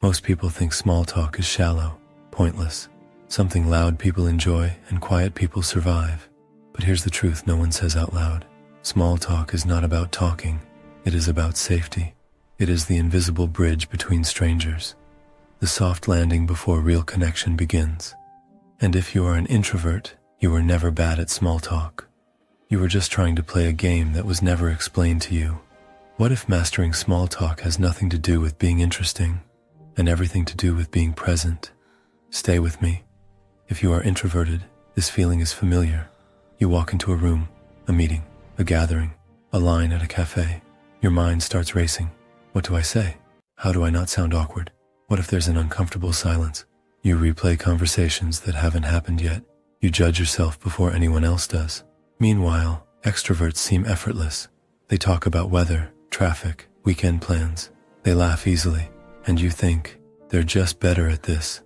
Most people think small talk is shallow, pointless, something loud people enjoy and quiet people survive. But here's the truth no one says out loud. Small talk is not about talking. It is about safety. It is the invisible bridge between strangers, the soft landing before real connection begins. And if you are an introvert, you were never bad at small talk. You were just trying to play a game that was never explained to you. What if mastering small talk has nothing to do with being interesting and everything to do with being present? Stay with me. If you are introverted, this feeling is familiar. You walk into a room, a meeting, a gathering, a line at a cafe. Your mind starts racing. What do I say? How do I not sound awkward? What if there's an uncomfortable silence? You replay conversations that haven't happened yet. You judge yourself before anyone else does. Meanwhile, extroverts seem effortless. They talk about weather, traffic, weekend plans. They laugh easily, and you think, they're just better at this.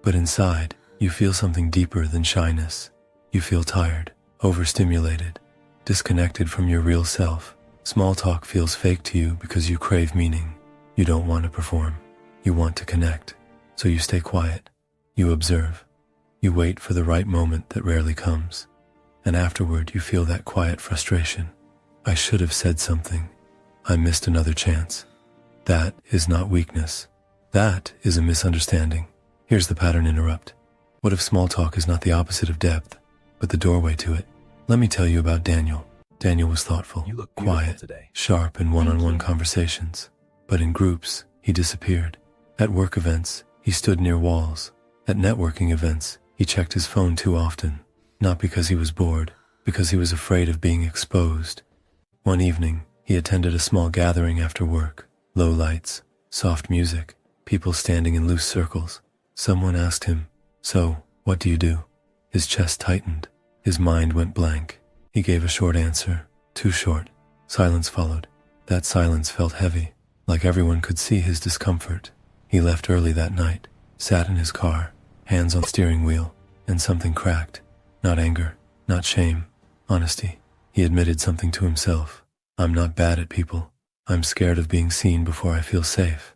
But inside, you feel something deeper than shyness. You feel tired, overstimulated, disconnected from your real self. Small talk feels fake to you because you crave meaning. You don't want to perform. You want to connect. So you stay quiet. You observe. You wait for the right moment that rarely comes. And afterward, you feel that quiet frustration. I should have said something. I missed another chance. That is not weakness. That is a misunderstanding. Here's the pattern interrupt. What if small talk is not the opposite of depth, but the doorway to it? Let me tell you about Daniel. Daniel was thoughtful, quiet, today. Sharp in one-on-one conversations. But in groups, he disappeared. At work events, he stood near walls. At networking events, he checked his phone too often. Not because he was bored, because he was afraid of being exposed. One evening, he attended a small gathering after work. Low lights, soft music, people standing in loose circles. Someone asked him, "So, what do you do?" His chest tightened. His mind went blank. He gave a short answer, too short. Silence followed. That silence felt heavy, like everyone could see his discomfort. He left early that night, sat in his car, hands on the steering wheel, and something cracked. Not anger, not shame, honesty. He admitted something to himself. I'm not bad at people. I'm scared of being seen before I feel safe.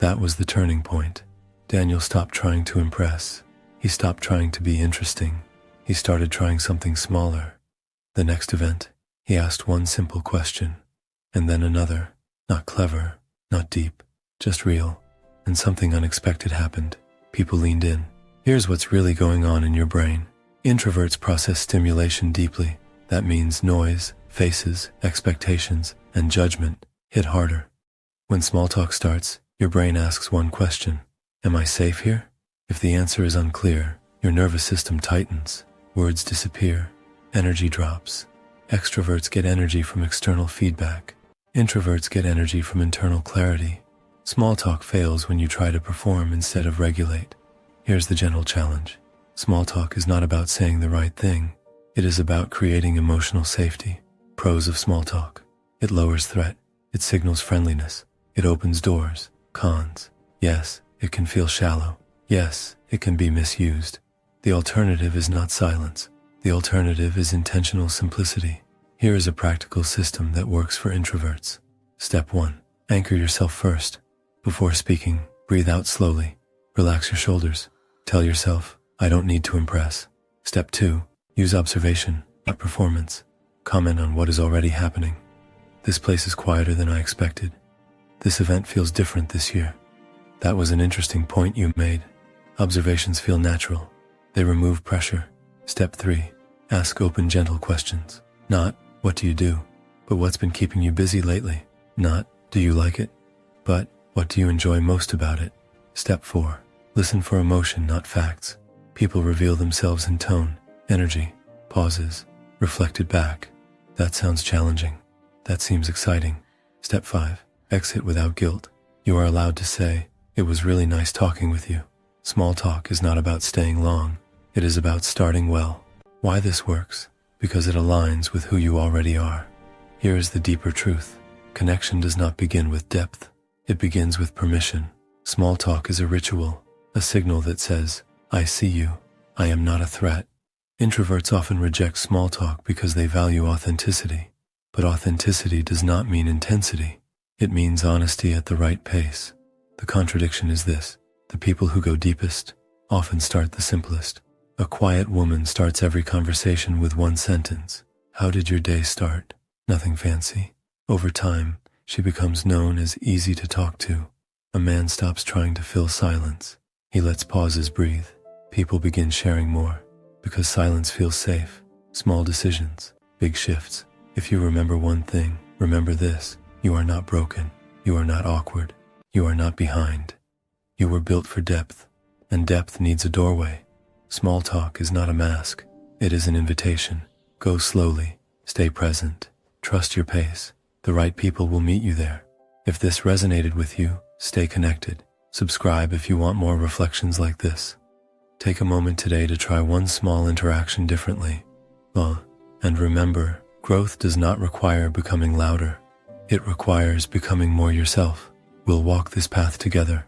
That was the turning point. Daniel stopped trying to impress. He stopped trying to be interesting. He started trying something smaller. The next event, he asked one simple question, and then another. Not clever, not deep, just real. And something unexpected happened. People leaned in. Here's what's really going on in your brain. Introverts process stimulation deeply. That means noise, faces, expectations, and judgment hit harder. When small talk starts, your brain asks one question. Am I safe here? If the answer is unclear, your nervous system tightens. Words disappear. Energy drops. Extroverts get energy from external feedback. Introverts get energy from internal clarity. Small talk fails when you try to perform instead of regulate. Here's the gentle challenge. Small talk is not about saying the right thing. It is about creating emotional safety. Pros of small talk. It lowers threat. It signals friendliness. It opens doors. Cons. Yes, it can feel shallow. Yes, it can be misused. The alternative is not silence. The alternative is intentional simplicity. Here is a practical system that works for introverts. Step 1. Anchor yourself first. Before speaking, breathe out slowly. Relax your shoulders. Tell yourself, I don't need to impress. Step 2. Use observation, not performance. Comment on what is already happening. This place is quieter than I expected. This event feels different this year. That was an interesting point you made. Observations feel natural. They remove pressure. Step 3. Ask open, gentle questions. Not, what do you do? But what's been keeping you busy lately? Not, do you like it? But, what do you enjoy most about it? Step 4. Listen for emotion, not facts. People reveal themselves in tone, energy, pauses, reflected back. That sounds challenging. That seems exciting. Step 5. Exit without guilt. You are allowed to say, it was really nice talking with you. Small talk is not about staying long. It is about starting well. Why this works? Because it aligns with who you already are. Here is the deeper truth. Connection does not begin with depth. It begins with permission. Small talk is a ritual, a signal that says, I see you. I am not a threat. Introverts often reject small talk because they value authenticity. But authenticity does not mean intensity. It means honesty at the right pace. The contradiction is this: the people who go deepest often start the simplest. A quiet woman starts every conversation with one sentence. How did your day start? Nothing fancy. Over time, she becomes known as easy to talk to. A man stops trying to fill silence. He lets pauses breathe. People begin sharing more because silence feels safe. Small decisions, big shifts. If you remember one thing, remember this: you are not broken. You are not awkward. You are not behind. You were built for depth, and depth needs a doorway. Small talk is not a mask. It is an invitation. Go slowly. Stay present. Trust your pace. The right people will meet you there. If this resonated with you, stay connected. Subscribe if you want more reflections like this. Take a moment today to try one small interaction differently. And remember, growth does not require becoming louder. It requires becoming more yourself. We'll walk this path together.